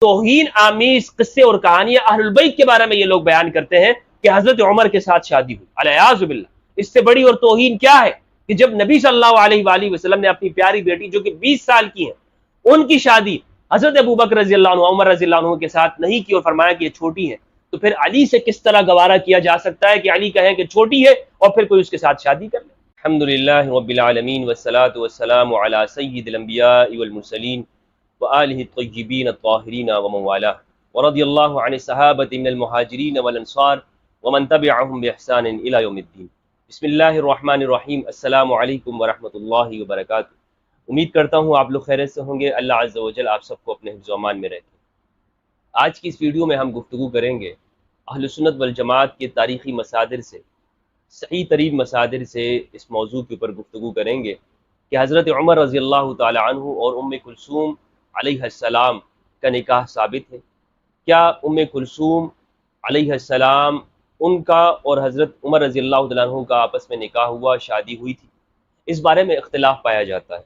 توہین آمیز قصے اور کہانیاں اہل بیت کے بارے میں یہ لوگ بیان کرتے ہیں کہ حضرت عمر کے ساتھ شادی ہوئی، الیاذ باللہ۔ اس سے بڑی اور توہین کیا ہے کہ جب نبی صلی اللہ علیہ وآلہ وسلم نے اپنی پیاری بیٹی جو کہ 20 سال کی ہیں ان کی شادی حضرت ابوبکر رضی اللہ عنہ، عمر رضی اللہ عنہ کے ساتھ نہیں کی اور فرمایا کہ یہ چھوٹی ہے، تو پھر علی سے کس طرح گوارا کیا جا سکتا ہے کہ علی کہیں کہ چھوٹی ہے اور پھر کوئی اس کے ساتھ شادی کر لے؟ الحمدللہ رب العالمین والصلاة والسلام علی سید الانبیاء والمرسلین وآلہ الطیبین الطاہرین ومن والاه ورضی اللہ عن الصحابة من المہاجرین والانصار ومن تبعهم بإحسان الى یوم الدین۔ بسم اللہ الرحمن الرحیم۔ السلام علیکم ورحمۃ اللہ وبرکاتہ۔ امید کرتا ہوں آپ لوگ خیریت سے ہوں گے، اللہ عز و جل آپ سب کو اپنے حفظ و امان میں رکھے۔ آج کی اس ویڈیو میں ہم گفتگو کریں گے اہل سنت والجماعت کے تاریخی مصادر سے، صحیح ترین مصادر سے اس موضوع کے اوپر گفتگو کریں گے کہ حضرت عمر رضی اللہ تعالی عنہ اور ام کلثوم علیہ السلام کا نکاح ثابت ہے۔ کیا ام کلثوم علیہ السلام ان کا اور حضرت عمر رضی اللہ تعالیٰ عنہ کا آپس میں نکاح ہوا، شادی ہوئی تھی؟ اس بارے میں اختلاف پایا جاتا ہے۔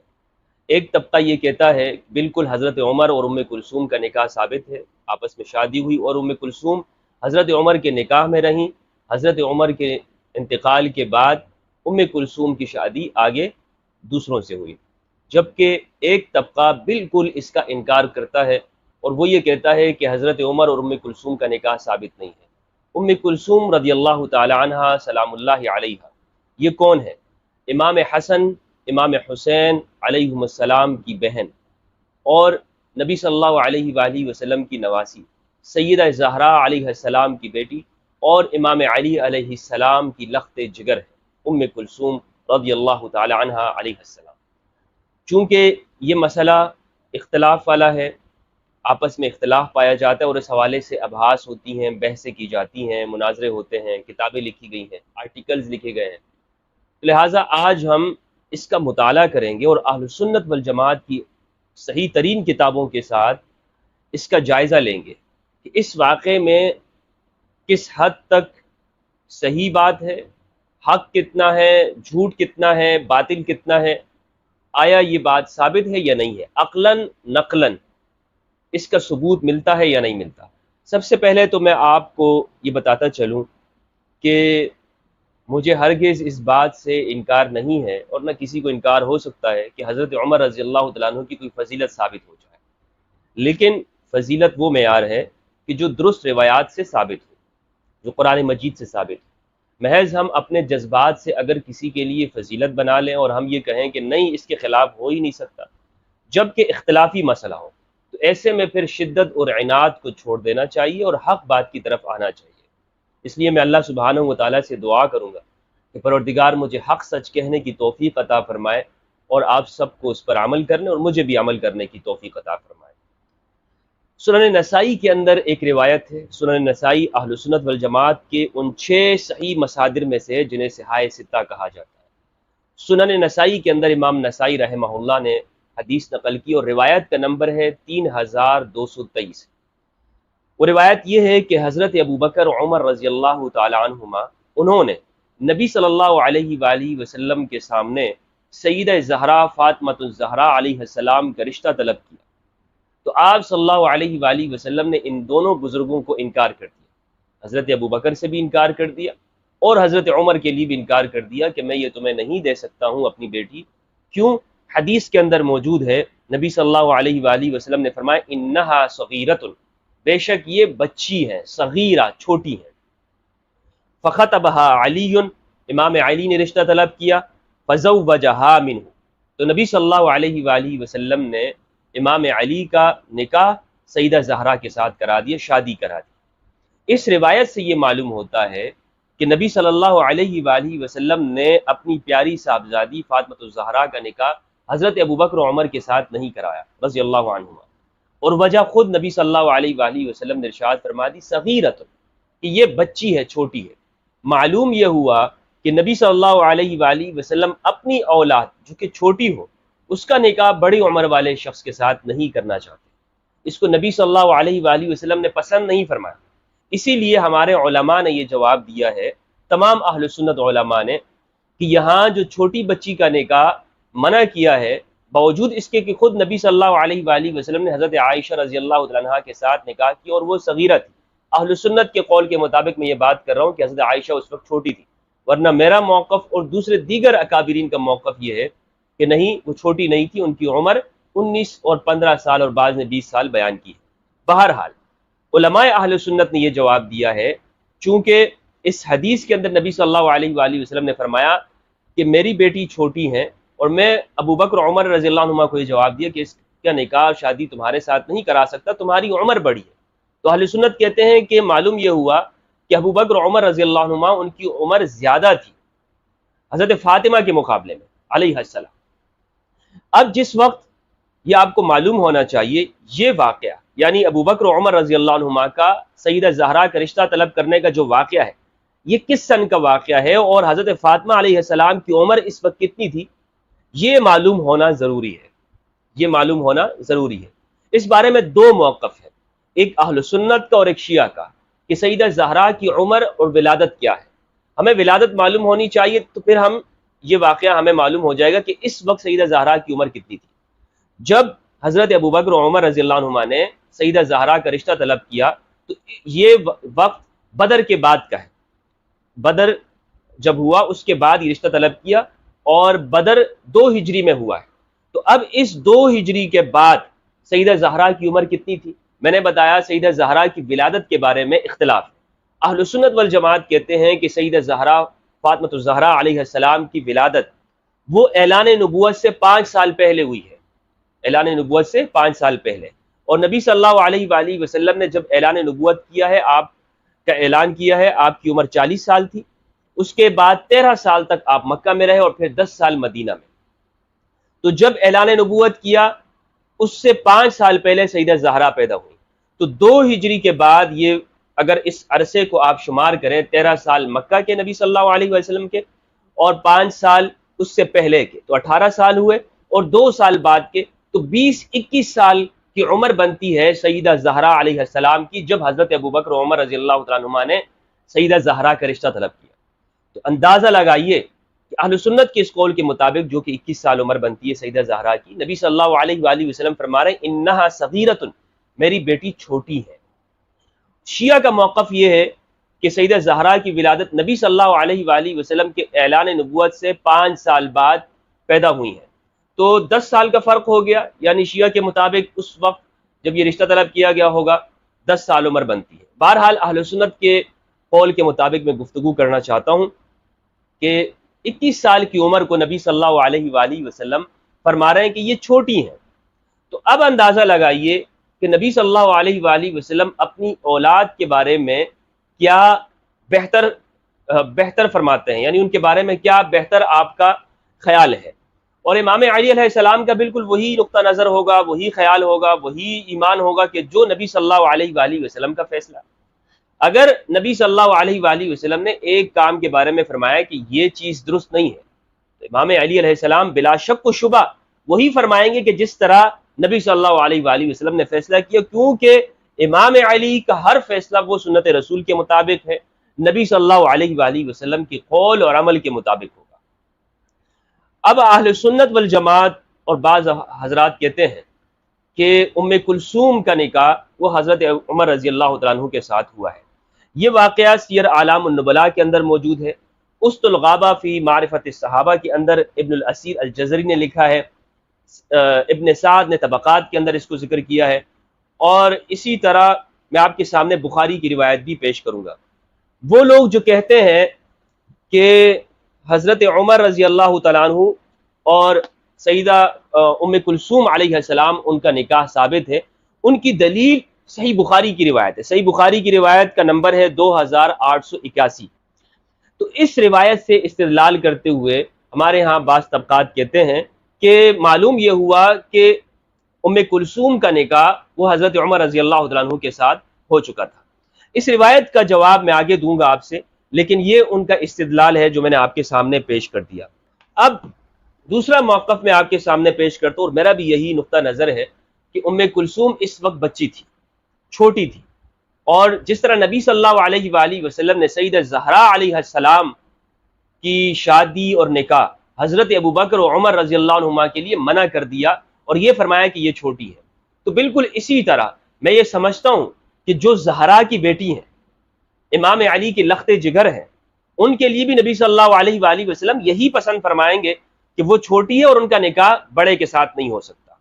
ایک طبقہ یہ کہتا ہے بالکل حضرت عمر اور ام کلثوم کا نکاح ثابت ہے، آپس میں شادی ہوئی اور ام کلثوم حضرت عمر کے نکاح میں رہیں۔ حضرت عمر کے انتقال کے بعد ام کلثوم کی شادی آگے دوسروں سے ہوئی، جبکہ ایک طبقہ بالکل اس کا انکار کرتا ہے اور وہ یہ کہتا ہے کہ حضرت عمر اور ام کلثوم کا نکاح ثابت نہیں ہے۔ ام کلثوم رضی اللہ تعالی عنہا سلام اللہ علیہا یہ کون ہے؟ امام حسن، امام حسین علیہم السلام کی بہن اور نبی صلی اللہ علیہ وآلہ وسلم کی نواسی، سیدہ زہرا علیہ السلام کی بیٹی اور امام علی علیہ السلام کی لخت جگر ہے ام کلثوم رضی اللہ تعالی عنہا علیہ السلام۔ چونکہ یہ مسئلہ اختلاف والا ہے، آپس میں اختلاف پایا جاتا ہے اور اس حوالے سے ابحاث ہوتی ہیں، بحثیں کی جاتی ہیں، مناظرے ہوتے ہیں، کتابیں لکھی گئی ہیں، آرٹیکلز لکھے گئے ہیں۔ لہٰذا آج ہم اس کا مطالعہ کریں گے اور اہل سنت والجماعت کی صحیح ترین کتابوں کے ساتھ اس کا جائزہ لیں گے کہ اس واقعے میں کس حد تک صحیح بات ہے، حق کتنا ہے، جھوٹ کتنا ہے، باطل کتنا ہے، آیا یہ بات ثابت ہے یا نہیں ہے، عقلاً نقلاً اس کا ثبوت ملتا ہے یا نہیں ملتا۔ سب سے پہلے تو میں آپ کو یہ بتاتا چلوں کہ مجھے ہرگز اس بات سے انکار نہیں ہے اور نہ کسی کو انکار ہو سکتا ہے کہ حضرت عمر رضی اللہ تعالیٰ عنہ کی کوئی فضیلت ثابت ہو جائے، لیکن فضیلت وہ معیار ہے کہ جو درست روایات سے ثابت ہو، جو قرآن مجید سے ثابت ہو۔ محض ہم اپنے جذبات سے اگر کسی کے لیے فضیلت بنا لیں اور ہم یہ کہیں کہ نہیں اس کے خلاف ہو ہی نہیں سکتا، جبکہ اختلافی مسئلہ ہو، تو ایسے میں پھر شدت اور عناد کو چھوڑ دینا چاہیے اور حق بات کی طرف آنا چاہیے۔ اس لیے میں اللہ سبحانہ و تعالیٰ سے دعا کروں گا کہ پروردگار مجھے حق سچ کہنے کی توفیق عطا فرمائے اور آپ سب کو اس پر عمل کرنے اور مجھے بھی عمل کرنے کی توفیق عطا فرمائے۔ سنن نسائی کے اندر ایک روایت ہے، سنن نسائی اہل سنت والجماعت کے ان 6 صحیح مصادر میں سے جنہیں صحاح ستہ کہا جاتا ہے۔ سنن نسائی کے اندر امام نسائی رحمہ اللہ نے حدیث نقل کی اور روایت کا نمبر ہے 3223۔ وہ روایت یہ ہے کہ حضرت ابوبکر عمر رضی اللہ تعالی عنہما انہوں نے نبی صلی اللہ علیہ وآلہ وسلم کے سامنے سیدہ زہرا فاطمۃ الزہرا علیہ السلام کا رشتہ طلب کیا، تو آپ صلی اللہ علیہ وآلہ وسلم نے ان دونوں بزرگوں کو انکار کر دیا، حضرت ابوبکر سے بھی انکار کر دیا اور حضرت عمر کے لیے بھی انکار کر دیا کہ میں یہ تمہیں نہیں دے سکتا ہوں اپنی بیٹی۔ کیوں؟ حدیث کے اندر موجود ہے، نبی صلی اللہ علیہ وآلہ وسلم نے فرمایا انہا صغیرۃ، بے شک یہ بچی ہے، صغیرہ چھوٹی ہے۔ فخطبہا علی، امام علی نے رشتہ طلب کیا، فزوجہا منہ، تو نبی صلی اللہ علیہ وآلہ وسلم نے امام علی کا نکاح سیدہ زہرا کے ساتھ کرا دیا، شادی کرا دی۔ اس روایت سے یہ معلوم ہوتا ہے کہ نبی صلی اللہ علیہ وآلہ وسلم نے اپنی پیاری صاحبزادی فاطمۃ الزہرا کا نکاح حضرت ابوبکر و عمر کے ساتھ نہیں کرایا رضی اللہ عنہما، اور وجہ خود نبی صلی اللہ علیہ وآلہ وسلم نے ارشاد فرما دی صغیرۃ، کہ یہ بچی ہے، چھوٹی ہے۔ معلوم یہ ہوا کہ نبی صلی اللہ علیہ وآلہ وسلم اپنی اولاد جو کہ چھوٹی ہو اس کا نکاح بڑی عمر والے شخص کے ساتھ نہیں کرنا چاہتے، اس کو نبی صلی اللہ علیہ وآلہ وسلم نے پسند نہیں فرمایا۔ اسی لیے ہمارے علماء نے یہ جواب دیا ہے، تمام اہل سنت علماء نے، کہ یہاں جو چھوٹی بچی کا نکاح منع کیا ہے باوجود اس کے کہ خود نبی صلی اللہ علیہ وآلہ وسلم نے حضرت عائشہ رضی اللہ تعالیٰ عنہا کے ساتھ نکاح کیا اور وہ صغیرہ تھی۔ اہل سنت کے قول کے مطابق میں یہ بات کر رہا ہوں کہ حضرت عائشہ اس وقت چھوٹی تھی، ورنہ میرا موقف اور دوسرے دیگر اکابرین کا موقف یہ ہے کہ نہیں، وہ چھوٹی نہیں تھی، ان کی عمر 19 اور 15 سال اور بعض نے 20 سال بیان کی ہے۔ بہرحال علماء اہل سنت نے یہ جواب دیا ہے، چونکہ اس حدیث کے اندر نبی صلی اللہ علیہ وآلہ وسلم نے فرمایا کہ میری بیٹی چھوٹی ہیں، اور میں ابو بکر عمر رضی اللہ عنہما کو یہ جواب دیا کہ اس کا نکاح شادی تمہارے ساتھ نہیں کرا سکتا، تمہاری عمر بڑی ہے۔ تو اہل سنت کہتے ہیں کہ معلوم یہ ہوا کہ ابو بکر عمر رضی اللہ عنہما ان کی عمر زیادہ تھی حضرت فاطمہ کے مقابلے میں علیہ السلام۔ اب جس وقت یہ آپ کو معلوم ہونا چاہیے، یہ واقعہ یعنی ابو بکر عمر رضی اللہ عنہما کا سیدہ زہرا کا رشتہ طلب کرنے کا جو واقعہ ہے، یہ کس سن کا واقعہ ہے اور حضرت فاطمہ علیہ السلام کی عمر اس وقت کتنی تھی، یہ معلوم ہونا ضروری ہے۔ یہ معلوم ہونا ضروری ہے۔ اس بارے میں دو موقف ہیں، ایک اہل سنت کا اور ایک شیعہ کا، کہ سیدہ زہرا کی عمر اور ولادت کیا ہے۔ ہمیں ولادت معلوم ہونی چاہیے، تو پھر ہم یہ واقعہ ہمیں معلوم ہو جائے گا کہ اس وقت سیدہ زہرا کی عمر کتنی تھی۔ جب حضرت ابو بکر عمر رضی اللہ عنہما نے سیدہ زہرا کا رشتہ طلب کیا تو یہ وقت بدر کے بعد کا ہے۔ بدر جب ہوا اس کے بعد یہ رشتہ طلب کیا، اور بدر 2 ہجری میں ہوا ہے۔ تو اب اس 2 ہجری کے بعد سیدہ زہرا کی عمر کتنی تھی؟ میں نے بتایا سیدہ زہرا کی ولادت کے بارے میں اختلاف ہے۔ اہل سنت والجماعت کہتے ہیں کہ سیدہ زہرا فاطمہ الزہرا علیہ السلام کی ولادت وہ اعلان نبوت سے 5 سال پہلے ہوئی ہے، اعلان نبوت سے 5 سال پہلے۔ اور نبی صلی اللہ علیہ وآلہ وسلم نے جب اعلان نبوت کیا ہے، آپ کا اعلان کیا ہے، آپ کی عمر 40 سال تھی۔ اس کے بعد 13 سال تک آپ مکہ میں رہے اور پھر 10 سال مدینہ میں۔ تو جب اعلان نبوت کیا اس سے 5 سال پہلے سیدہ زہرا پیدا ہوئی، تو 2 ہجری کے بعد یہ اگر اس عرصے کو آپ شمار کریں، 13 سال مکہ کے نبی صلی اللہ علیہ وسلم کے اور 5 سال اس سے پہلے کے، تو 18 سال ہوئے، اور 2 سال بعد کے، تو 20-21 سال کی عمر بنتی ہے سیدہ زہرا علیہ السلام کی، جب حضرت ابو بکر عمر رضی اللہ تعالیٰ عنہما نے سیدہ زہرا کا رشتہ طلب کیا۔ تو اندازہ لگائیے کہ اہل سنت کے اس قول کے مطابق جو کہ 21 سال عمر بنتی ہے سیدہ زہرا کی، نبی صلی اللہ علیہ وآلہ وسلم فرما رہے ہیں انہا صغیرۃ، میری بیٹی چھوٹی ہے۔ شیعہ کا موقف یہ ہے کہ سیدہ زہرا کی ولادت نبی صلی اللہ علیہ وآلہ وسلم کے اعلان نبوت سے 5 سال بعد پیدا ہوئی ہیں، تو 10 سال کا فرق ہو گیا، یعنی شیعہ کے مطابق اس وقت جب یہ رشتہ طلب کیا گیا ہوگا 10 سال عمر بنتی ہے۔ بہرحال اہل سنت کے قول کے مطابق میں گفتگو کرنا چاہتا ہوں کہ 21 سال کی عمر کو نبی صلی اللہ علیہ وآلہ وسلم فرما رہے ہیں کہ یہ چھوٹی ہیں۔ تو اب اندازہ لگائیے کہ نبی صلی اللہ علیہ وآلہ وسلم اپنی اولاد کے بارے میں کیا بہتر فرماتے ہیں، یعنی ان کے بارے میں کیا بہتر آپ کا خیال ہے۔ اور امام علی علیہ السلام کا بالکل وہی نقطہ نظر ہوگا، وہی خیال ہوگا، وہی ایمان ہوگا کہ جو نبی صلی اللہ علیہ وآلہ وسلم کا فیصلہ۔ اگر نبی صلی اللہ علیہ وآلہ وسلم نے ایک کام کے بارے میں فرمایا کہ یہ چیز درست نہیں ہے، تو امام علی علیہ السلام بلا شک و شبہ وہی فرمائیں گے کہ جس طرح نبی صلی اللہ علیہ وآلہ وسلم نے فیصلہ کیا، کیونکہ امام علی کا ہر فیصلہ وہ سنت رسول کے مطابق ہے، نبی صلی اللہ علیہ وآلہ وسلم کی قول اور عمل کے مطابق ہوگا۔ اب اہل سنت والجماعت اور بعض حضرات کہتے ہیں کہ ام کلثوم کا نکاح وہ حضرت عمر رضی اللہ تعالیٰ عنہ کے ساتھ ہوا ہے۔ یہ واقعہ سیر اعلام النبلاء کے اندر موجود ہے، اسط الغابہ فی معرفت الصحابہ کے اندر ابن الاسیر الجزری نے لکھا ہے، ابن سعد نے طبقات کے اندر اس کو ذکر کیا ہے، اور اسی طرح میں آپ کے سامنے بخاری کی روایت بھی پیش کروں گا۔ وہ لوگ جو کہتے ہیں کہ حضرت عمر رضی اللہ تعالیٰ عنہ اور سیدہ ام کلثوم علیہ السلام ان کا نکاح ثابت ہے، ان کی دلیل صحیح بخاری کی روایت ہے۔ صحیح بخاری کی روایت کا نمبر ہے 2881۔ تو اس روایت سے استدلال کرتے ہوئے ہمارے ہاں بعض طبقات کہتے ہیں کہ معلوم یہ ہوا کہ ام کلثوم کا نکاح وہ حضرت عمر رضی اللہ تعالیٰ عنہ کے ساتھ ہو چکا تھا۔ اس روایت کا جواب میں آگے دوں گا آپ سے، لیکن یہ ان کا استدلال ہے جو میں نے آپ کے سامنے پیش کر دیا۔ اب دوسرا موقف میں آپ کے سامنے پیش کرتا ہوں، اور میرا بھی یہی نقطہ نظر ہے کہ ام کلثوم اس وقت بچی تھی، چھوٹی تھی، اور جس طرح نبی صلی اللہ علیہ وآلہ وسلم نے سیدہ زہرا علیہ السلام کی شادی اور نکاح حضرت ابو بکر و عمر رضی اللہ عنہما کے لیے منع کر دیا اور یہ فرمایا کہ یہ چھوٹی ہے۔ تو بالکل اسی طرح میں یہ سمجھتا ہوں کہ جو زہرا کی بیٹی ہیں، امام علی کے لخت جگر ہیں، ان کے لیے بھی نبی صلی اللہ علیہ وآلہ وسلم یہی پسند فرمائیں گے کہ وہ چھوٹی ہے اور ان کا نکاح بڑے کے ساتھ نہیں ہو سکتا۔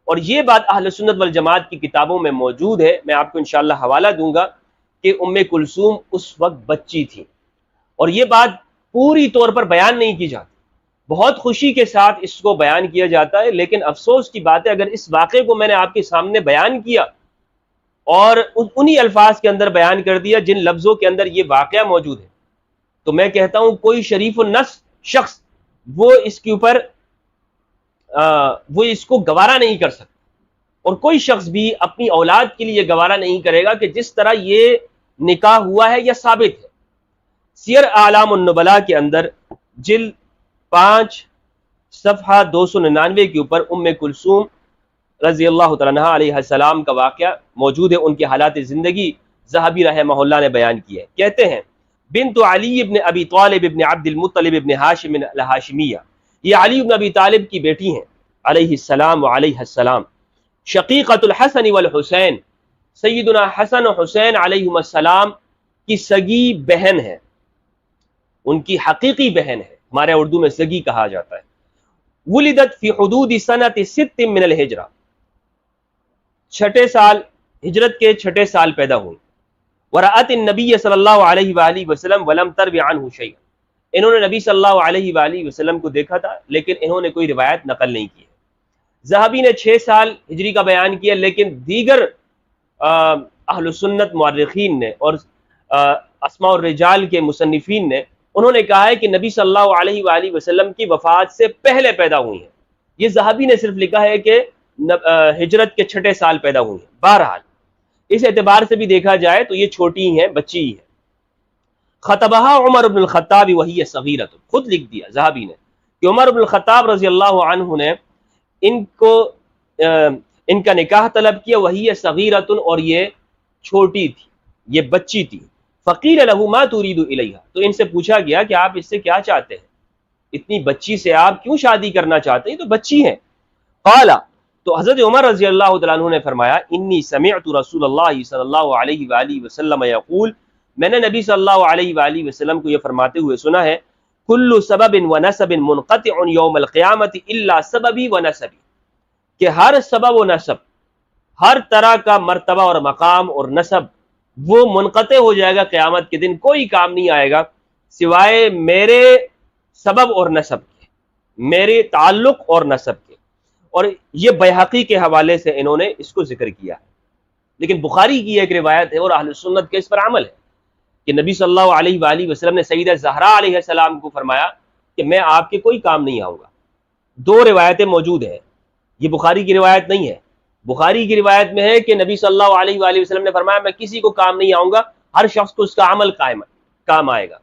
اور یہ بات اہل سنت والجماعت کی کتابوں میں موجود ہے، میں آپ کو انشاءاللہ حوالہ دوں گا کہ ام کلثوم اس وقت بچی تھی، اور یہ بات پوری طور پر بیان نہیں کی جاتی، بہت خوشی کے ساتھ اس کو بیان کیا جاتا ہے، لیکن افسوس کی بات ہے اگر اس واقعے کو میں نے آپ کے سامنے بیان کیا اور انہی الفاظ کے اندر بیان کر دیا جن لفظوں کے اندر یہ واقعہ موجود ہے، تو میں کہتا ہوں کوئی شریف النفس شخص وہ اس کے اوپر وہ اس کو گوارا نہیں کر سکتا، اور کوئی شخص بھی اپنی اولاد کے لیے گوارا نہیں کرے گا کہ جس طرح یہ نکاح ہوا ہے یا ثابت ہے۔ سیر اعلام النبلاء کے اندر جلد 5 صفحہ 299 کے اوپر ام کلثوم رضی اللہ تعالیٰ عنہا علیہ السلام کا واقعہ موجود ہے، ان کے حالات زندگی ذہبی رحمہ اللہ نے بیان کی ہے۔ کہتے ہیں بنت علی ابن ابی طالب ابن عبد المطلب ابن ہاشم الہاشمیہ، یہ علی ابن ابی طالب کی بیٹی ہیں علیہ السلام و علیہ السلام، شقیقۃ الحسن والحسین، سیدنا حسن و حسین علیہم السلام کی سگی بہن ہے، ان کی حقیقی بہن ہے، ہمارے اردو میں سگی کہا جاتا ہے۔ ولدت فی حدود سنۃ 6 من الہجرہ، 6 سال ہجرت کے 6 سال پیدا ہوئی۔ ورأت النبی صلی اللہ علیہ وآلہ وسلم ولم تروی عنہ شیئا، انہوں نے نبی صلی اللہ علیہ وآلہ وسلم کو دیکھا تھا لیکن انہوں نے کوئی روایت نقل نہیں کی ہے۔ ذہبی نے 6 سال ہجری کا بیان کیا، لیکن دیگر اہل سنت مورخین نے اور اسماء الرجال کے مصنفین نے انہوں نے کہا ہے کہ نبی صلی اللہ علیہ وآلہ وسلم کی وفات سے پہلے پیدا ہوئی ہیں۔ یہ ذہبی نے صرف لکھا ہے کہ ہجرت کے 6 سال پیدا ہوئی ہیں۔ بہرحال اس اعتبار سے بھی دیکھا جائے تو یہ چھوٹی ہی ہیں، بچی ہی ہے۔ خطبہا عمر بن الخطاب وہی صغیرۃ، خود لکھ دیا ذہبی نے کہ عمر بن الخطاب رضی اللہ عنہ نے ان کا نکاح طلب کیا، وہی صغیرۃ، اور یہ چھوٹی تھی، یہ بچی تھی۔ فقیل لہ ما ترید الیہا، تو ان سے پوچھا گیا کہ آپ اس سے کیا چاہتے ہیں، اتنی بچی سے آپ کیوں شادی کرنا چاہتے ہیں، یہ تو بچی ہے۔ قال، تو حضرت عمر رضی اللہ تعالیٰ عنہ نے فرمایا انی سمعت رسول اللہ صلی اللہ علیہ وآلہ وسلم یقول، میں نے نبی صلی اللہ علیہ وآلہ وسلم کو یہ فرماتے ہوئے سنا ہے، کل سبب ونسب منقطع یوم القیامت الا سببی ونسبی، کہ ہر سبب و نسب، ہر طرح کا مرتبہ اور مقام اور نسب وہ منقطع ہو جائے گا قیامت کے دن، کوئی کام نہیں آئے گا سوائے میرے سبب اور نسب کے، میرے تعلق اور نسب کے۔ اور یہ بیہقی کے حوالے سے انہوں نے اس کو ذکر کیا ہے، لیکن بخاری کی ایک روایت ہے اور اہل سنت کے اس پر عمل ہے کہ نبی صلی اللہ علیہ وآلہ وسلم نے سیدہ زہرا علیہ السلام کو فرمایا کہ میں آپ کے کوئی کام نہیں آؤں گا۔ 2 روایتیں موجود ہیں، یہ بخاری کی روایت نہیں ہے۔ بخاری کی روایت میں ہے کہ نبی صلی اللہ علیہ وآلہ وسلم نے فرمایا میں کسی کو کام نہیں آؤں گا، ہر شخص کو اس کا عمل کام آئے گا۔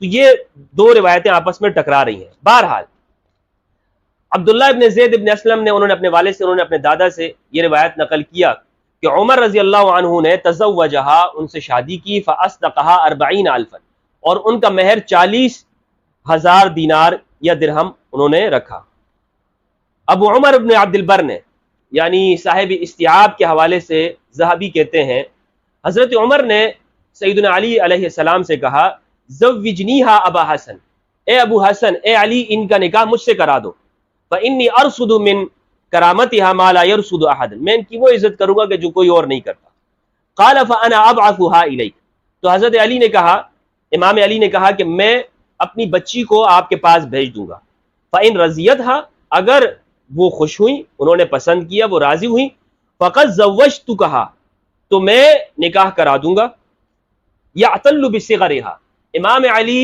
تو یہ 2 روایتیں آپس میں ٹکرا رہی ہیں۔ بہرحال عبداللہ ابن زید ابن اسلم نے انہوں نے اپنے والد سے، انہوں نے اپنے دادا سے یہ روایت نقل کیا کہ عمر رضی اللہ عنہ نے تزوجہا، ان سے شادی کی، فاصدقہا 40,000، اور ان کا مہر 40,000 دینار یا درہم انہوں نے رکھا۔ ابو عمر ابن عبد البر نے، یعنی صاحب استیعاب کے حوالے سے ذہبی کہتے ہیں حضرت عمر نے سیدنا علی علیہ السلام سے کہا زوجنیہا ابا حسن، اے ابو حسن، اے علی، ان کا نکاح مجھ سے کرا دو، فانی ارصد من کرامتها ما لا يرصد احد، میں ان کی وہ عزت کروں گا کہ جو کوئی اور نہیں کرتا۔ قال فانا ابعثها الیک، تو حضرت علی نے کہا، امام علی نے کہا کہ میں اپنی بچی کو آپ کے پاس بھیج دوں گا۔ فان رضیتها، اگر وہ خوش ہوئی، انہوں نے پسند کیا، وہ راضی ہوئی، فقد زوجتکہا، تو میں نکاح کرا دوں گا۔ یعتل بصغرہا، امام علی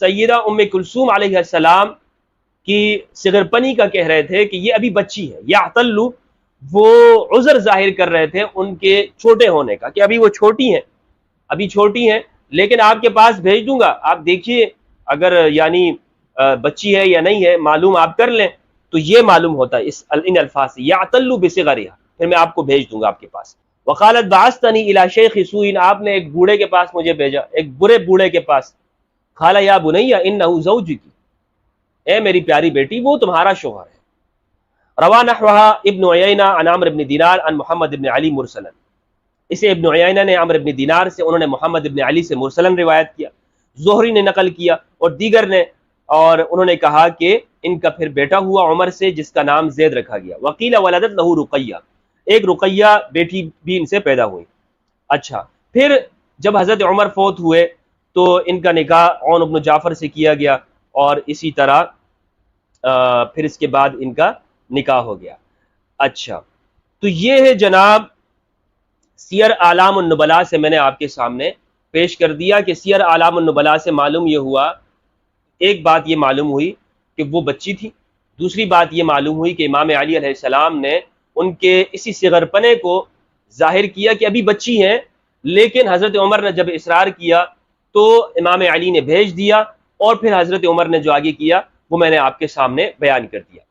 سیدہ ام کلثوم علیہ السلام کی صغر پنی کا کہہ رہے تھے کہ یہ ابھی بچی ہے۔ یعتل، وہ عذر ظاہر کر رہے تھے ان کے چھوٹے ہونے کا کہ ابھی وہ چھوٹی ہیں، لیکن آپ کے پاس بھیج دوں گا، آپ دیکھیے اگر یعنی بچی ہے یا نہیں ہے معلوم آپ کر لیں۔ تو یہ معلوم ہوتا ہے ان الفاظ سے، یعتل بصغرہا، پھر میں آپ کو بھیج دوں گا آپ کے پاس۔ وقالت بعثتنی الی شیخ سوء، آپ نے ایک بوڑھے کے پاس مجھے بھیجا، ایک برے بوڑھے کے پاس۔ قال یا بنی انہ زوجک، اے میری پیاری بیٹی وہ تمہارا شوہر ہے۔ روا نحوہا ابن عیینہ عن عمرو بن دینار عن محمد بن علی مرسلا، اسے ابن عیینہ نے عمرو بن دینار سے، انہوں نے محمد بن علی سے مرسلن روایت کیا، زہری نے نقل کیا اور دیگر نے، اور انہوں نے کہا کہ ان کا پھر بیٹا ہوا عمر سے جس کا نام زید رکھا گیا۔ وقیل ولدت لہ رقیہ، ایک رقیہ بیٹی بھی ان سے پیدا ہوئی۔ اچھا، پھر جب حضرت عمر فوت ہوئے تو ان کا نکاح عون بن جعفر سے کیا گیا، اور اسی طرح پھر اس کے بعد ان کا نکاح ہو گیا۔ اچھا، تو یہ ہے جناب سیر اعلام النبلاء سے میں نے آپ کے سامنے پیش کر دیا کہ سیر اعلام النبلاء سے معلوم یہ ہوا، ایک بات یہ معلوم ہوئی کہ وہ بچی تھی، دوسری بات یہ معلوم ہوئی کہ امام علی علیہ السلام نے ان کے اسی صغر پنے کو ظاہر کیا کہ ابھی بچی ہیں، لیکن حضرت عمر نے جب اصرار کیا تو امام علی نے بھیج دیا، اور پھر حضرت عمر نے جو آگے کیا وہ میں نے آپ کے سامنے بیان کر دیا۔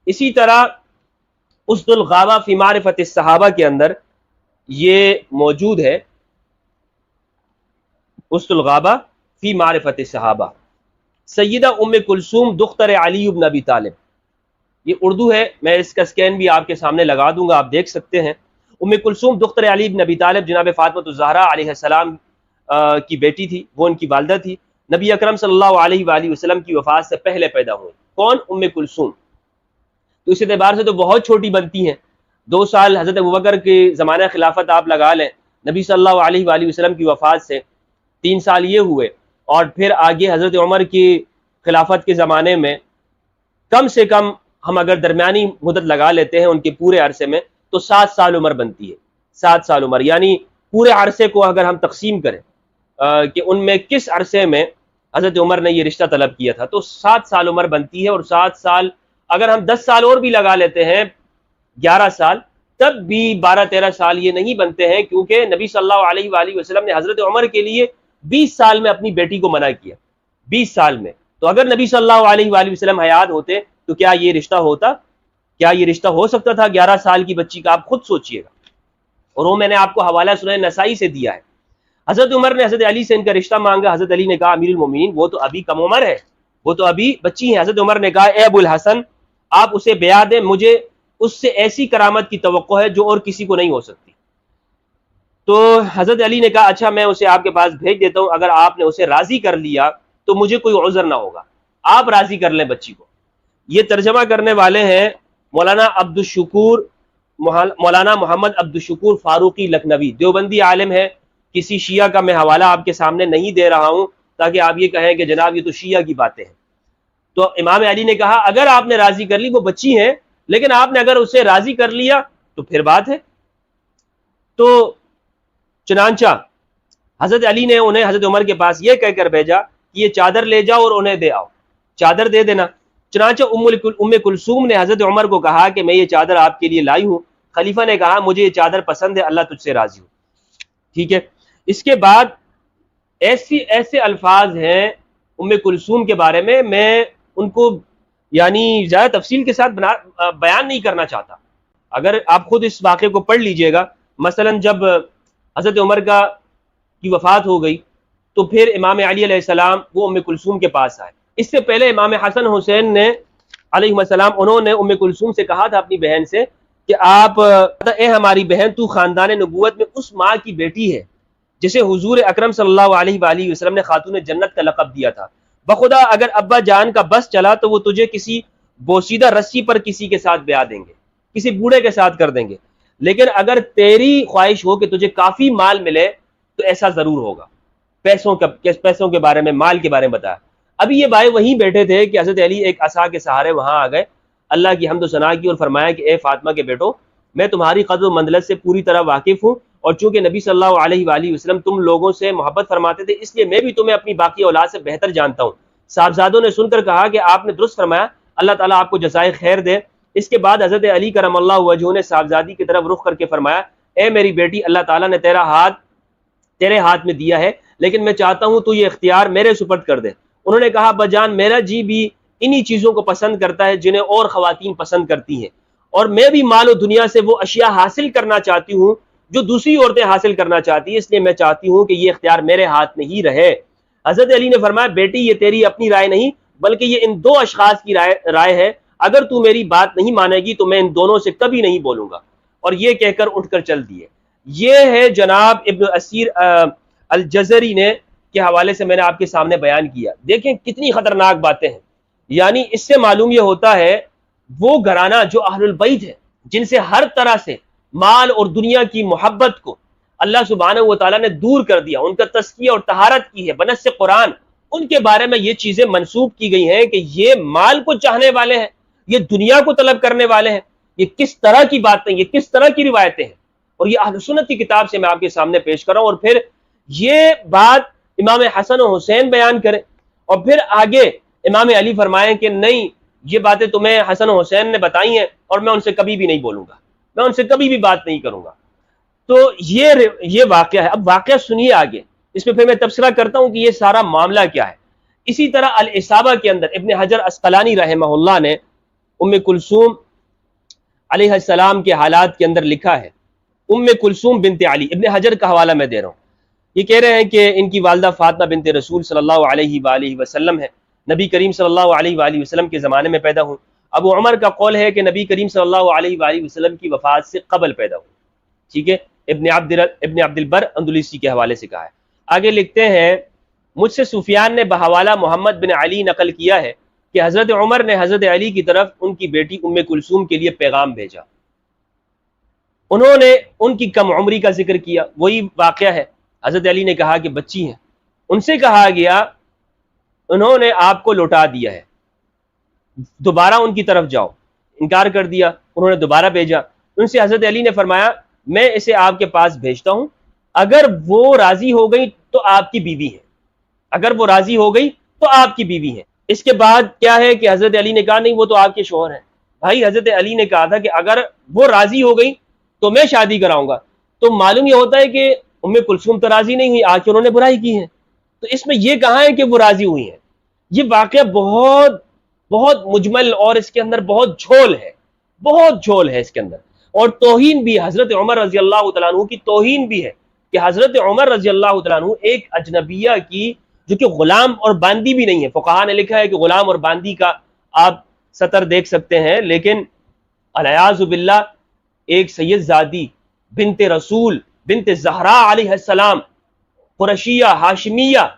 اسی طرح اسد الغابہ فی معرفت الصحابہ کے اندر یہ موجود ہے، اسد الغابہ فی معرفت الصحابہ، سیدہ ام کلثوم دختر علی بن ابی طالب، یہ اردو ہے، میں اس کا سکین بھی آپ کے سامنے لگا دوں گا، آپ دیکھ سکتے ہیں۔ ام کلثوم دختر علی بن ابی طالب جناب فاطمہ الزہرا علیہ السلام کی بیٹی تھی، وہ ان کی والدہ تھی، نبی اکرم صلی اللہ علیہ وآلہ وسلم کی وفات سے پہلے پیدا ہوئی۔ کون؟ ام کلثوم۔ تو اس اعتبار سے تو بہت چھوٹی بنتی ہیں، 2 سال حضرت ابوبکر کے زمانہ خلافت آپ لگا لیں، نبی صلی اللہ علیہ وآلہ وسلم کی وفات سے 3 سال یہ ہوئے، اور پھر آگے حضرت عمر کی خلافت کے زمانے میں کم سے کم ہم اگر درمیانی مدت لگا لیتے ہیں ان کے پورے عرصے میں تو 7 سال عمر بنتی ہے۔ 7 سال عمر، یعنی پورے عرصے کو اگر ہم تقسیم کریں کہ ان میں کس عرصے میں حضرت عمر نے یہ رشتہ طلب کیا تھا، تو 7 سال عمر بنتی ہے، اور 7 سال اگر ہم 10 سال اور بھی لگا لیتے ہیں 11 سال، تب بھی 12-13 سال یہ نہیں بنتے ہیں، کیونکہ نبی صلی اللہ علیہ وآلہ وسلم نے حضرت عمر کے لیے 20 سال میں اپنی بیٹی کو منع کیا، 20 سال میں۔ تو اگر نبی صلی اللہ علیہ وآلہ وسلم حیات ہوتے تو کیا یہ رشتہ ہوتا؟ کیا یہ رشتہ ہو سکتا تھا 11 سال کی بچی کا؟ آپ خود سوچئے گا، اور وہ میں نے آپ کو حوالہ سنن نسائی سے دیا ہے۔ حضرت عمر نے حضرت علی سے ان کا رشتہ مانگا، حضرت علی نے کہا امیر المومنین وہ تو ابھی کم عمر ہے، وہ تو ابھی بچی ہیں۔ حضرت عمر نے کہا اے ابو الحسن آپ اسے بیعت دیں، مجھے اس سے ایسی کرامت کی توقع ہے جو اور کسی کو نہیں ہو سکتی۔ تو حضرت علی نے کہا اچھا میں اسے آپ کے پاس بھیج دیتا ہوں، اگر آپ نے اسے راضی کر لیا تو مجھے کوئی عذر نہ ہوگا، آپ راضی کر لیں بچی کو۔ یہ ترجمہ کرنے والے ہیں مولانا مولانا محمد عبد الشکور فاروقی لکھنوی، دیوبندی عالم ہے، کسی شیعہ کا میں حوالہ آپ کے سامنے نہیں دے رہا ہوں تاکہ آپ یہ کہیں کہ جناب یہ تو شیعہ کی باتیں ہیں۔ تو امام علی نے کہا اگر آپ نے راضی کر لی، وہ بچی ہیں لیکن آپ نے اگر اسے راضی کر لیا تو پھر بات ہے۔ تو چنانچہ حضرت علی نے انہیں حضرت عمر کے پاس یہ کہہ کر بھیجا کہ یہ چادر لے جاؤ اور انہیں دے آؤ، چادر دے دینا۔ چنانچہ ام کلثوم نے حضرت عمر کو کہا کہ میں یہ چادر آپ کے لیے لائی ہوں۔ خلیفہ نے کہا مجھے یہ چادر پسند ہے، اللہ تجھ سے راضی ہو۔ ٹھیک ہے، اس کے بعد ایسے الفاظ ہیں ام کلثوم کے بارے میں ان کو یعنی زیادہ تفصیل کے ساتھ بیان نہیں کرنا چاہتا۔ اگر آپ خود اس واقعے کو پڑھ لیجئے گا، مثلا جب حضرت عمر کی وفات ہو گئی تو پھر امام علی علیہ السلام وہ ام کلثوم کے پاس آئے۔ اس سے پہلے امام حسن حسین نے علیہ السلام انہوں نے ام کلثوم سے کہا تھا اپنی بہن سے کہ آپ اے ہماری بہن تو خاندان نبوت میں اس ماں کی بیٹی ہے جسے حضور اکرم صلی اللہ علیہ وآلہ وسلم نے خاتون جنت کا لقب دیا تھا، بخدا اگر ابا جان کا بس چلا تو وہ تجھے کسی بوسیدہ رسی پر کسی کے ساتھ بیعت دیں گے، کسی بوڑھے کے ساتھ کر دیں گے، لیکن اگر تیری خواہش ہو کہ تجھے کافی مال ملے تو ایسا ضرور ہوگا۔ پیسوں کے بارے میں، مال کے بارے میں بتایا۔ ابھی یہ بھائی وہیں بیٹھے تھے کہ حضرت علی ایک عصا کے سہارے وہاں آ گئے، اللہ کی حمد و ثنا کی اور فرمایا کہ اے فاطمہ کے بیٹو، میں تمہاری قدر و منزلت سے پوری طرح واقف ہوں، اور چونکہ نبی صلی اللہ علیہ وآلہ وسلم تم لوگوں سے محبت فرماتے تھے اس لیے میں بھی تمہیں اپنی باقی اولاد سے بہتر جانتا ہوں۔ صاحبزادوں نے سن کر کہا کہ آپ نے درست فرمایا، اللہ تعالیٰ آپ کو جزائے خیر دے۔ اس کے بعد حضرت علی کرم اللہ وجہہ نے صاحبزادی کی طرف رخ کر کے فرمایا اے میری بیٹی، اللہ تعالیٰ نے تیرے ہاتھ میں دیا ہے، لیکن میں چاہتا ہوں تو یہ اختیار میرے سپرد کر دے۔ انہوں نے کہا بجان میرا جی بھی انہی چیزوں کو پسند کرتا ہے جنہیں اور خواتین پسند کرتی ہیں، اور میں بھی مال و دنیا سے وہ اشیاء حاصل کرنا چاہتی ہوں جو دوسری عورتیں حاصل کرنا چاہتی ہیں، اس لیے میں چاہتی ہوں کہ یہ اختیار میرے ہاتھ میں ہی رہے۔ حضرت علی نے فرمایا بیٹی یہ تیری اپنی رائے نہیں بلکہ یہ ان دو اشخاص کی رائے ہے، اگر تو میری بات نہیں مانے گی تو میں ان دونوں سے کبھی نہیں بولوں گا، اور یہ کہہ کر اٹھ کر چل دیے۔ یہ ہے جناب ابن اسیر الجزری نے کے حوالے سے میں نے آپ کے سامنے بیان کیا۔ دیکھیں کتنی خطرناک باتیں ہیں، یعنی اس سے معلوم یہ ہوتا ہے وہ گھرانہ جو اہل البیت ہے، جن سے ہر طرح سے مال اور دنیا کی محبت کو اللہ سبحانہ و تعالیٰ نے دور کر دیا، ان کا تزکیہ اور طہارت کی ہے بنص قرآن، ان کے بارے میں یہ چیزیں منسوب کی گئی ہیں کہ یہ مال کو چاہنے والے ہیں، یہ دنیا کو طلب کرنے والے ہیں۔ یہ کس طرح کی باتیں، یہ کس طرح کی روایتیں ہیں، اور یہ اہل سنت کی کتاب سے میں آپ کے سامنے پیش کر رہا ہوں۔ اور پھر یہ بات امام حسن و حسین بیان کریں، اور پھر آگے امام علی فرمائیں کہ نہیں، یہ باتیں تمہیں حسن و حسین نے بتائی ہیں اور میں ان سے کبھی بھی نہیں بولوں گا، میں ان سے کبھی بھی بات نہیں کروں گا۔ تو یہ واقعہ ہے۔ اب واقعہ سنیے آگے، اس میں پھر میں تبصرہ کرتا ہوں کہ یہ سارا معاملہ کیا ہے۔ اسی طرح الاصابہ کے اندر ابن حجر عسقلانی رحمہ اللہ نے ام کلثوم علیہ السلام کے حالات کے اندر لکھا ہے، ام کلثوم بنت علی، ابن حجر کا حوالہ میں دے رہا ہوں۔ یہ کہہ رہے ہیں کہ ان کی والدہ فاطمہ بنت رسول صلی اللہ علیہ وآلہ وسلم ہے، نبی کریم صلی اللہ علیہ وآلہ وسلم کے زمانے میں پیدا ہوئی۔ ابو عمر کا قول ہے کہ نبی کریم صلی اللہ علیہ وآلہ وسلم کی وفات سے قبل پیدا ہوئی، ٹھیک ہے، ابن عبد البر اندلسی کے حوالے سے کہا ہے۔ آگے لکھتے ہیں، مجھ سے سفیان نے بحوالہ محمد بن علی نقل کیا ہے کہ حضرت عمر نے حضرت علی کی طرف ان کی بیٹی ام کلثوم کے لیے پیغام بھیجا، انہوں نے ان کی کم عمری کا ذکر کیا، وہی واقعہ ہے، حضرت علی نے کہا کہ بچی ہیں، ان سے کہا گیا انہوں نے آپ کو لوٹا دیا ہے، دوبارہ ان کی طرف جاؤ، انکار کر دیا، انہوں نے دوبارہ بھیجا، ان سے حضرت علی نے فرمایا میں اسے آپ کے پاس بھیجتا ہوں، اگر وہ راضی ہو گئی تو آپ کی بیوی ہے، اگر وہ راضی ہو گئی تو آپ کی بیوی ہے۔ اس کے بعد کیا ہے کہ حضرت علی نے کہا نہیں وہ تو آپ کے شوہر ہیں۔ بھائی حضرت علی نے کہا تھا کہ اگر وہ راضی ہو گئی تو میں شادی کراؤں گا، تو معلوم یہ ہوتا ہے کہ ام کلثوم تو راضی نہیں ہوئی، آ کے انہوں نے برائی کی ہے، تو اس میں یہ کہاں ہے کہ وہ راضی ہوئی ہیں؟ یہ واقعہ بہت بہت مجمل اور اس کے اندر بہت جھول ہے، بہت جھول ہے اس کے اندر، اور توہین بھی، حضرت عمر رضی اللہ تعالیٰ عنہ کی توہین بھی ہے کہ حضرت عمر رضی اللہ تعالیٰ عنہ ایک اجنبیہ کی جو کہ غلام اور باندی بھی نہیں ہے، فقہاء نے لکھا ہے کہ غلام اور باندی کا آپ سطر دیکھ سکتے ہیں، لیکن العیاذ باللہ ایک سید زادی بنت رسول بنت زہرا علیہ السلام قرشیہ ہاشمیہ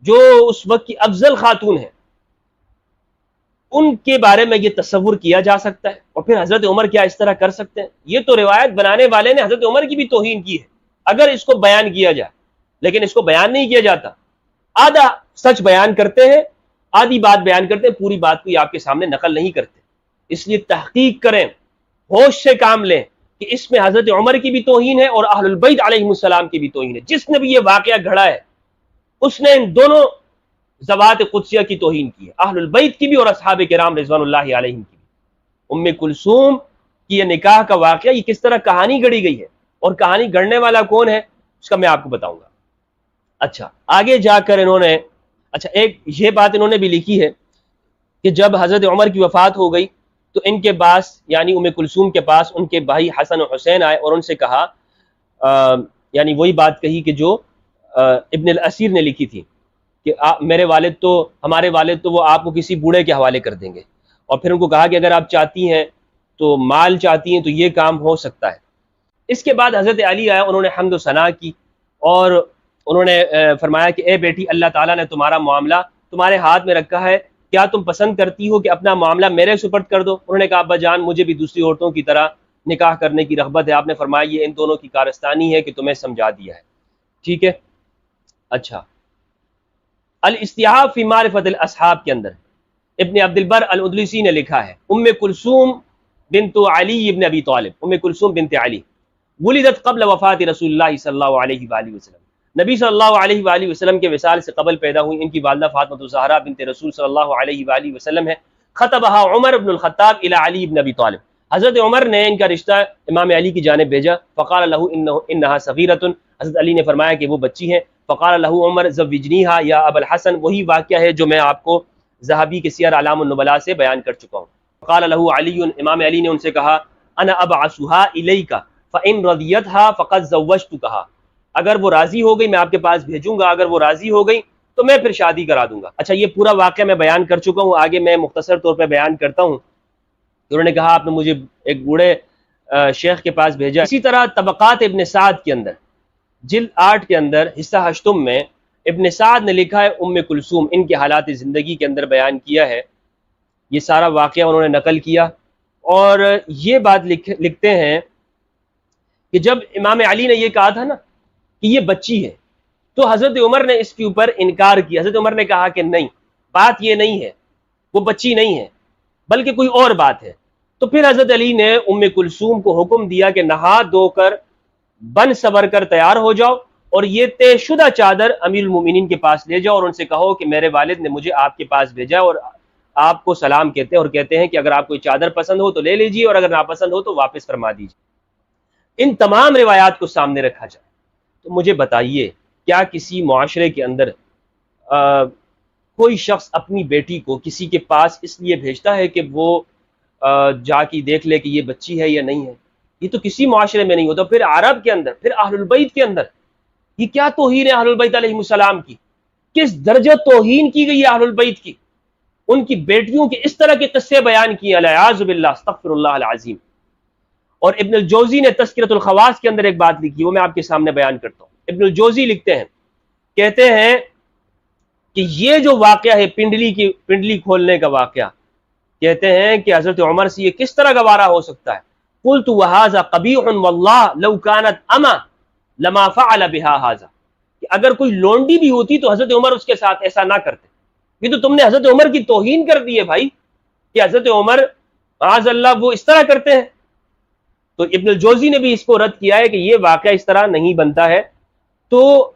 جو اس وقت کی افضل خاتون ہیں، ان کے بارے میں یہ تصور کیا جا سکتا ہے، اور پھر حضرت عمر کیا اس طرح کر سکتے ہیں؟ یہ تو روایت بنانے والے نے حضرت عمر کی بھی توہین کی ہے اگر اس کو بیان کیا جائے، لیکن اس کو بیان نہیں کیا جاتا، آدھا سچ بیان کرتے ہیں، آدھی بات بیان کرتے ہیں، پوری بات کو آپ کے سامنے نقل نہیں کرتے۔ اس لیے تحقیق کریں، ہوش سے کام لیں کہ اس میں حضرت عمر کی بھی توہین ہے اور اہل البیت علیہ السلام کی بھی توہین ہے۔ جس نے بھی یہ واقعہ گھڑا ہے اس نے ان دونوں ذوات قدسیہ کی توہین کی ہے، اہل البیت کی بھی اور اصحاب کرام رضوان اللہ علیہم کی بھی۔ ام کلثوم کی یہ نکاح کا واقعہ، یہ کس طرح کہانی گڑی گئی ہے، اور کہانی گڑنے والا کون ہے اس کا میں آپ کو بتاؤں گا۔ اچھا آگے جا کر انہوں نے ایک یہ بات انہوں نے بھی لکھی ہے کہ جب حضرت عمر کی وفات ہو گئی تو ان کے پاس یعنی ام کلثوم کے پاس ان کے بھائی حسن و حسین آئے اور ان سے کہا یعنی وہی بات کہی کہ جو ابن الاسیر نے لکھی تھی کہ ہمارے والد تو وہ آپ کو کسی بوڑھے کے حوالے کر دیں گے، اور پھر ان کو کہا کہ اگر آپ چاہتی ہیں تو مال چاہتی ہیں تو یہ کام ہو سکتا ہے۔ اس کے بعد حضرت علی آئے، انہوں نے حمد و ثنا کی اور انہوں نے فرمایا کہ اے بیٹی، اللہ تعالیٰ نے تمہارا معاملہ تمہارے ہاتھ میں رکھا ہے، کیا تم پسند کرتی ہو کہ اپنا معاملہ میرے سپرد کر دو؟ انہوں نے کہا ابا جان مجھے بھی دوسری عورتوں کی طرح نکاح کرنے کی رغبت ہے۔ آپ نے فرمایا یہ ان دونوں کی کارستانی ہے کہ تمہیں سمجھا دیا ہے، ٹھیک ہے۔ اچھا الاستیعاب فی معرفت الاصحاب کے اندر ابن عبد البر الاندلسی نے لکھا ہے، ام کلثوم بنت علی ابن ابی طالب، ام کلثوم بنت علی ولدت قبل وفات رسول اللہ صلی اللہ علیہ وآلہ وسلم، نبی صلی اللہ علیہ وآلہ وسلم کے وصال سے قبل پیدا ہوئی۔ ان کی والدہ فاطمہ الزہرا بنت رسول صلی اللہ علیہ وآلہ وسلم ہے۔ خطبہا عمر بن الخطاب الی علی بن ابی طالب، حضرت عمر نے ان کا رشتہ امام علی کی جانب بھیجا۔ فقال له انها صغیرۃ، حضرت علی نے فرمایا کہ وہ بچی ہے۔ فقال له عمر زوجنیھا یا ابا الحسن، وہی واقعہ ہے جو میں آپ کو ذہبی کے سیر اعلام النبلاء سے بیان کر چکا ہوں۔ فقال له علی، امام علی نے ان سے کہا انا ابعثها الیک فان رضیتها فقد زوجتکھا، اگر وہ راضی ہو گئی میں آپ کے پاس بھیجوں گا، اگر وہ راضی ہو گئی تو میں پھر شادی کرا دوں گا۔ اچھا، یہ پورا واقعہ میں بیان کر چکا ہوں، آگے میں مختصر طور پہ بیان کرتا ہوں۔ انہوں نے کہا آپ نے مجھے ایک بوڑھے شیخ کے پاس بھیجا۔ اسی طرح طبقات ابن سعد کے اندر جلد 8 کے اندر حصہ 8 میں ابن سعد نے لکھا ہے ام کلثوم، ان کے حالات زندگی کے اندر بیان کیا ہے، یہ سارا واقعہ انہوں نے نقل کیا، اور یہ بات لکھتے ہیں کہ جب امام علی نے یہ کہا تھا نا کہ یہ بچی ہے، تو حضرت عمر نے اس کے اوپر انکار کیا۔ حضرت عمر نے کہا کہ نہیں، بات یہ نہیں ہے، وہ بچی نہیں ہے بلکہ کوئی اور بات ہے۔ تو پھر حضرت علی نے ام کلثوم کو حکم دیا کہ نہا دھو کر بن سور کر تیار ہو جاؤ، اور یہ طے شدہ چادر امیر المومنین کے پاس لے جاؤ، اور ان سے کہو کہ میرے والد نے مجھے آپ کے پاس بھیجا، اور آپ کو سلام کہتے ہیں اور کہتے ہیں کہ اگر آپ کو چادر پسند ہو تو لے لیجیے، اور اگر ناپسند ہو تو واپس فرما دیجیے۔ ان تمام روایات کو سامنے رکھا جائے تو مجھے بتائیے، کیا کسی معاشرے کے اندر کوئی شخص اپنی بیٹی کو کسی کے پاس اس لیے بھیجتا ہے کہ وہ جا کے دیکھ لے کہ یہ بچی ہے یا نہیں ہے؟ یہ تو کسی معاشرے میں نہیں ہوتا۔ پھر عرب کے اندر، پھر اہل البیت کے اندر یہ کیا توہین ہے اہل البیت علیہ السلام کی، کس درجہ توہین کی گئی ہے اہل البیت کی، ان کی بیٹیوں کے اس طرح کے قصے بیان کیے، العیاذ باللہ، استغفر اللہ العظیم۔ اور ابن الجوزی نے تذکرۃ الخواص کے اندر ایک بات لکھی، وہ میں آپ کے سامنے بیان کرتا ہوں۔ ابن الجوزی لکھتے ہیں، کہتے ہیں کہ یہ جو واقعہ ہے پنڈلی کھولنے کا واقعہ، کہتے ہیں کہ حضرت عمر سے یہ کس طرح گوارا ہو سکتا ہے؟ قلت وہذا قبیح واللہ لو كانت اما لما فعل بها هذا، کہ اگر کوئی لونڈی بھی ہوتی تو حضرت عمر اس کے ساتھ ایسا نہ کرتے۔ یہ تو تم نے حضرت عمر کی توہین کر دی ہے بھائی، کہ حضرت عمر معاذ اللہ وہ اس طرح کرتے ہیں۔ تو ابن الجوزی نے بھی اس کو رد کیا ہے کہ یہ واقعہ اس طرح نہیں بنتا ہے۔ تو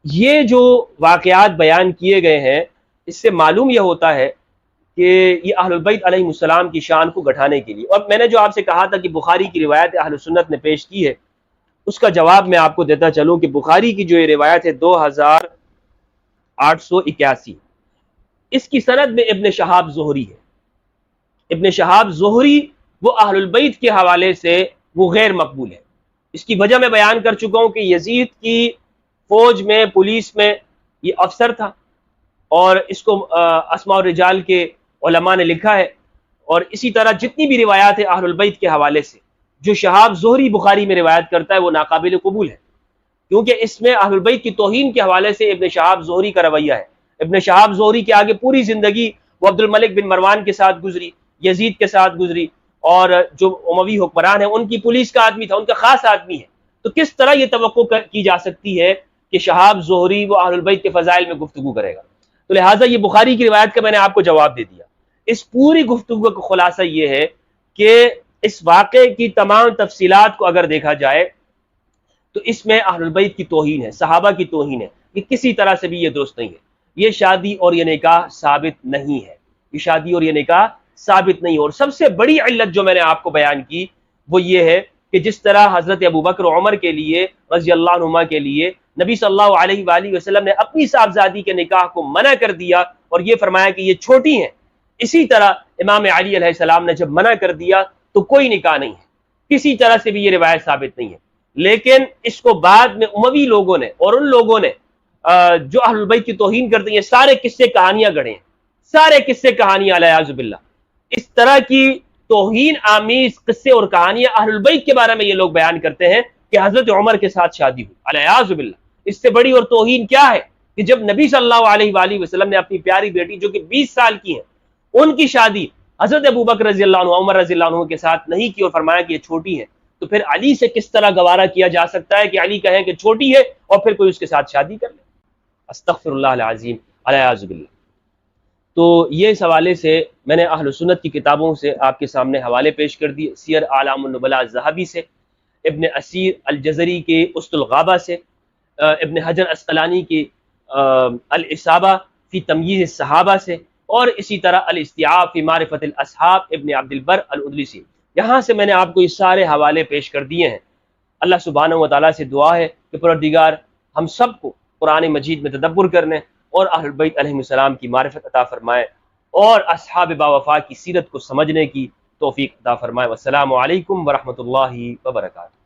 یہ جو واقعات بیان کیے گئے ہیں، اس سے معلوم یہ ہوتا ہے کہ یہ اہل البیت علیہ السلام کی شان کو گھٹانے کے لیے، اور میں نے جو آپ سے کہا تھا کہ بخاری کی روایت اہل سنت نے پیش کی ہے، اس کا جواب میں آپ کو دیتا چلوں کہ بخاری کی جو یہ روایت ہے 2881، اس کی سند میں ابن شہاب زہری ہے۔ ابن شہاب زہری وہ اہل البیت کے حوالے سے وہ غیر مقبول ہے۔ اس کی وجہ میں بیان کر چکا ہوں کہ یزید کی فوج میں، پولیس میں یہ افسر تھا، اور اس کو اسماء الرجال کے علماء نے لکھا ہے، اور اسی طرح جتنی بھی روایات ہیں اہل البیت کے حوالے سے جو شہاب زہری بخاری میں روایت کرتا ہے وہ ناقابل قبول ہے، کیونکہ اس میں اہل البیت کی توہین کے حوالے سے ابن شہاب زہری کا رویہ ہے۔ ابن شہاب زہری کے آگے پوری زندگی وہ عبد الملک بن مروان کے ساتھ گزری، یزید کے ساتھ گزری، اور جو اموی حکمران ہیں ان کی پولیس کا آدمی تھا، ان کا خاص آدمی ہے۔ تو کس طرح یہ توقع کی جا سکتی ہے کہ شہاب زہری وہ اہل البیت کے فضائل میں گفتگو کرے گا؟ تو لہٰذا یہ بخاری کی روایت کا میں نے آپ کو جواب دے دیا۔ اس پوری گفتگو کا خلاصہ یہ ہے کہ اس واقعے کی تمام تفصیلات کو اگر دیکھا جائے تو اس میں اہل البیت کی توہین ہے، صحابہ کی توہین ہے، یہ کسی طرح سے بھی یہ درست نہیں ہے۔ یہ شادی اور یہ نکاح ثابت نہیں ہے، یہ شادی اور یہ نکاح ثابت نہیں ہے۔ اور سب سے بڑی علت جو میں نے آپ کو بیان کی وہ یہ ہے کہ جس طرح حضرت ابوبکر و عمر کے لیے رضی اللہ عنہما کے لیے نبی صلی اللہ علیہ وآلہ وسلم نے اپنی صاحبزادی کے نکاح کو منع کر دیا اور یہ فرمایا کہ یہ چھوٹی ہیں، اسی طرح امام علی علیہ السلام نے جب منع کر دیا تو کوئی نکاح نہیں ہے، کسی طرح سے بھی یہ روایت ثابت نہیں ہے۔ لیکن اس کو بعد میں اموی لوگوں نے اور ان لوگوں نے جو اہل البیت کی توہین کرتے ہیں، سارے قصے کہانیاں گڑھے ہیں، سارے قصے کہانیاں العیاذ باللہ۔ اس طرح کی توہین آمیز قصے اور کہانیاں اہل البیت کے بارے میں یہ لوگ بیان کرتے ہیں کہ حضرت عمر کے ساتھ شادی ہوئی، العیاذ باللہ۔ اس سے بڑی اور توہین کیا ہے کہ جب نبی صلی اللہ علیہ وآلہ وسلم نے اپنی پیاری بیٹی جو کہ 20 سال کی ہیں ان کی شادی حضرت ابوبکر رضی اللہ عنہ، عمر رضی اللہ عنہ کے ساتھ نہیں کی اور فرمایا کہ یہ چھوٹی ہے، تو پھر علی سے کس طرح گوارا کیا جا سکتا ہے کہ علی کہیں کہ چھوٹی ہے اور پھر کوئی اس کے ساتھ شادی کر لے؟ استغفر اللہ العظیم، العیاذ باللہ۔ تو یہ اس حوالے سے میں نے اہل سنت کی کتابوں سے آپ کے سامنے حوالے پیش کر دیے، سیر اعلام النبلاء الذہبی سے، ابن اسیر الجزری کے اسد الغابہ سے، ابن حجر اسقلانی کی الاصابہ فی تمییز الصحابہ سے، اور اسی طرح الاستیعاب فی معرفت الاصحاب ابن عبد البر الادلسی۔ یہاں سے میں نے آپ کو یہ سارے حوالے پیش کر دیے ہیں۔ اللہ سبحانہ و تعالیٰ سے دعا ہے کہ پروردگار ہم سب کو قرآن مجید میں تدبر کرنے اور اہل بیت علیہ السلام کی معرفت عطا فرمائے اور اصحاب باوفا کی سیرت کو سمجھنے کی توفیق عطا فرمائے۔ والسلام علیکم ورحمۃ اللہ وبرکاتہ۔